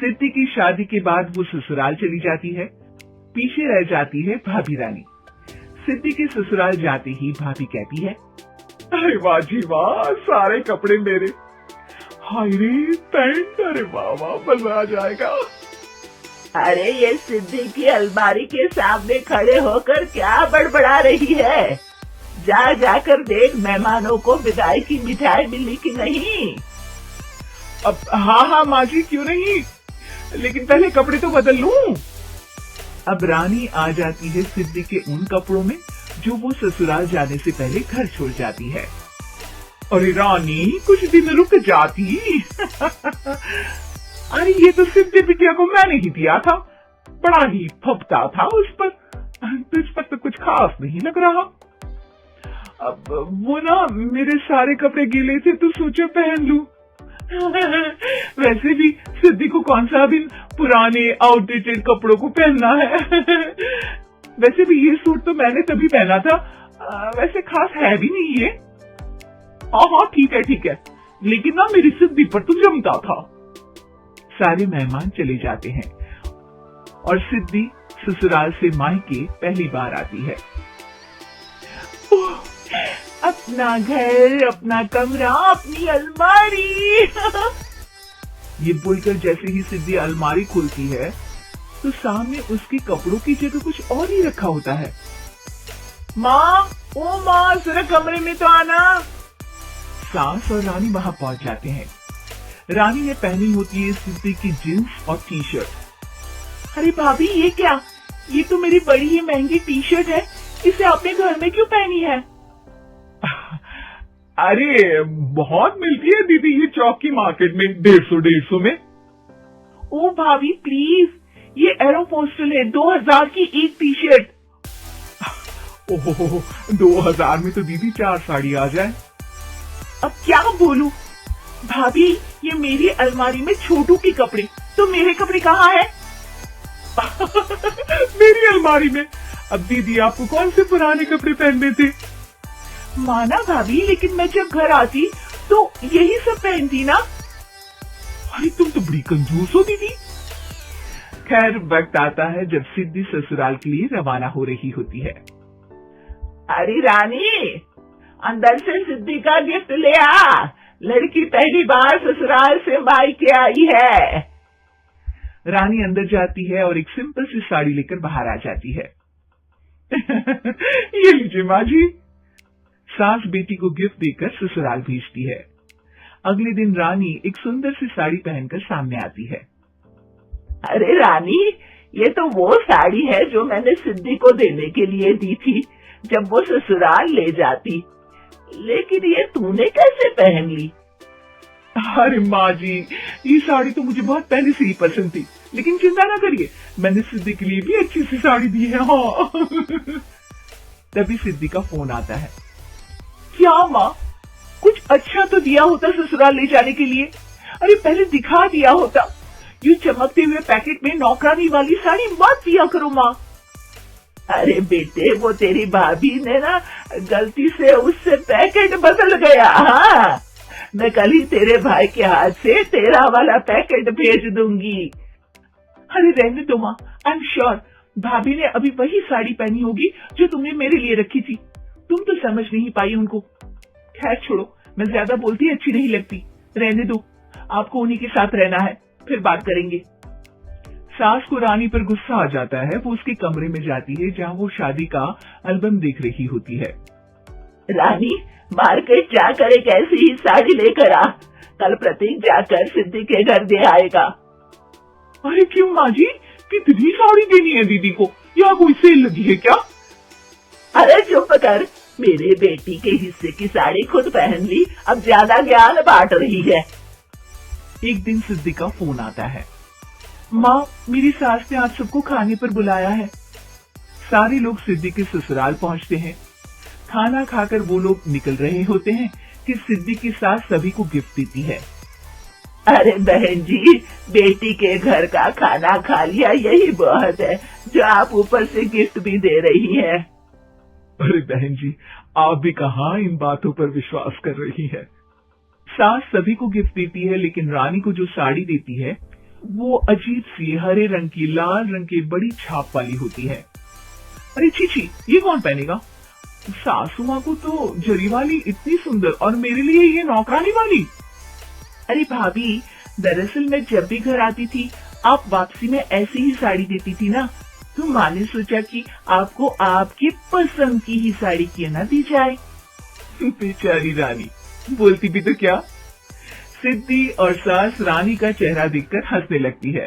सिद्धि की शादी के बाद वो ससुराल चली जाती है। पीछे रह जाती है भाभी रानी। सिद्धि के ससुराल जाते ही भाभी कहती है, अरे वाह जी वाह, सारे कपड़े मेरे। हाय रे पैंट, अरे वाह वाह, बनवा जाएगा। अरे ये सिद्धि की अलमारी के सामने खड़े होकर क्या बड़बड़ा रही है? जाकर देख मेहमानों को विदाई की मिठाई मिली कि नहीं। अब हाँ माँ जी, क्यों नहीं, लेकिन पहले कपड़े तो बदल लूं। अब रानी आ जाती है सिद्धि के उन कपड़ों में जो वो ससुराल जाने से पहले घर छोड़ जाती है। अरे रानी, कुछ दिन रुक जाती। अरे ये तो सिद्धि बिटिया को मैंने ही दिया था, बड़ा ही फपता था उस पर, तुझ पर तो कुछ खास नहीं लग रहा। अब वो ना मेरे सारे कपड़े गीले थे तो सोचा पहन लूं। वैसे भी सिद्धि को कौन सा दिन पुराने आउटडेटेड कपड़ों को पहनना है। वैसे भी ये सूट तो मैंने तभी पहना था, वैसे खास है भी नहीं ये। हाँ ठीक है, लेकिन ना मेरी सिद्धि पर तो जमता था। सारे मेहमान चले जाते हैं और सिद्धि ससुराल से मायके पहली बार आती है। अपना घर, अपना कमरा, अपनी अलमारी। ये बोलकर जैसे ही सिद्धि अलमारी खोलती है तो सामने उसके कपड़ों की जगह कुछ और ही रखा होता है। माँ, ओ माँ, जरा कमरे में तो आना। सास और रानी वहां पहुंच जाते हैं। रानी ने पहनी होती है सिद्धि की जींस और टी शर्ट। अरे भाभी, ये क्या? ये तो मेरी बड़ी ही महंगी टी शर्ट है, इसे आपने घर में क्यों पहनी है? अरे बहुत मिलती है दीदी ये चौक की मार्केट में, 150 में। ओ भाभी प्लीज, ये एरोपोस्टल है, 2000 की एक टी शर्ट। ओहो, 2000 में तो दीदी 4 साड़ी आ जाए। अब क्या बोलूं भाभी, ये मेरी अलमारी में छोटू के कपड़े, तो मेरे कपड़े कहाँ है? मेरी अलमारी में। अब दीदी आपको कौन से पुराने कपड़े पहनने थे? माना भाभी, लेकिन मैं जब घर आती तो यही सब पहनती ना। अरे तुम तो बड़ी कंजूस हो दीदी। खैर, वक्त आता है जब सिद्धि ससुराल के लिए रवाना हो रही होती है। अरे रानी, अंदर से सिद्धि का गिफ्ट ले आ, लड़की पहली बार ससुराल से मायके आई है। रानी अंदर जाती है और एक सिंपल सी साड़ी लेकर बाहर आ जाती है। ये लीजिए माँ जी। सास बेटी को गिफ्ट देकर ससुराल भेजती है। अगले दिन रानी एक सुंदर सी साड़ी पहनकर सामने आती है। अरे रानी, ये तो वो साड़ी है जो मैंने सिद्धि को देने के लिए दी थी जब वो ससुराल ले जाती, लेकिन ये तूने कैसे पहन ली? अरे माँ जी, ये साड़ी तो मुझे बहुत पहले से ही पसंद थी, लेकिन चिंता ना करिए, मैंने सिद्धि के लिए भी अच्छी सी साड़ी दी है। हाँ। तभी सिद्धि का फोन आता है। क्या माँ, कुछ अच्छा तो दिया होता ससुराल ले जाने के लिए, अरे पहले दिखा दिया होता। यूं चमकते हुए पैकेट में नौकरानी वाली साड़ी मत दिया करो माँ। अरे बेटे, वो तेरी भाभी ने ना गलती से उससे पैकेट बदल गया। हाँ, मैं कल ही तेरे भाई के हाथ से तेरा वाला पैकेट भेज दूंगी। अरे रहने दो माँ, आई एम श्योर भाभी ने अभी वही साड़ी पहनी होगी जो तुमने मेरे लिए रखी थी, तुम तो समझ नहीं पाई उनको। खैर छोड़ो, मैं ज्यादा बोलती अच्छी नहीं लगती, रहने दो, आपको उन्हीं के साथ रहना है, फिर बात करेंगे। सास को रानी पर गुस्सा आ जाता है। वो उसके कमरे में जाती है जहाँ वो शादी का एल्बम देख रही होती है। रानी, मार्केट जाकर एक ऐसी ही साड़ी लेकर आ, कल प्रतीक जाकर सिद्धि के घर दे आएगा। अरे क्यों माँ जी, कितनी साड़ी देनी है दीदी को, या कोई सेल लगी है क्या? अरे चुप कर, मेरे बेटी के हिस्से की साड़ी खुद पहन ली, अब ज्यादा ज्ञान बांट रही है। एक दिन सिद्धि का फोन आता है। माँ, मेरी सास ने आज सबको खाने पर बुलाया है। सारे लोग सिद्धि के ससुराल पहुँचते हैं। खाना खाकर वो लोग निकल रहे होते हैं कि सिद्धि की सास सभी को गिफ्ट देती है। अरे बहन जी, बेटी के घर का खाना खा लिया, यही बहुत है जो आप ऊपर से गिफ्ट भी दे रही है। अरे बहन जी, आप भी कहाँ इन बातों पर विश्वास कर रही है। सास सभी को गिफ्ट देती है, लेकिन रानी को जो साड़ी देती है वो अजीब सी हरे रंग की लाल रंग की बड़ी छाप वाली होती है। अरे छी, ये कौन पहनेगा? सासू माँ को तो जरी वाली इतनी सुंदर और मेरे लिए ये नौकरानी वाली। अरे भाभी, दरअसल मैं जब भी घर आती थी आप वापसी में ऐसी ही साड़ी देती थी ना, तो माँ ने सोचा कि आपको आपकी पसंद की ही साड़ी क्यों ना दी जाए। बेचारी रानी, बोलती भी तो क्या। सिद्धि और सास रानी का चेहरा देखकर हंसने लगती है,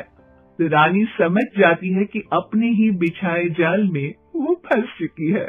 तो रानी समझ जाती है कि अपने ही बिछाए जाल में वो फंस चुकी है।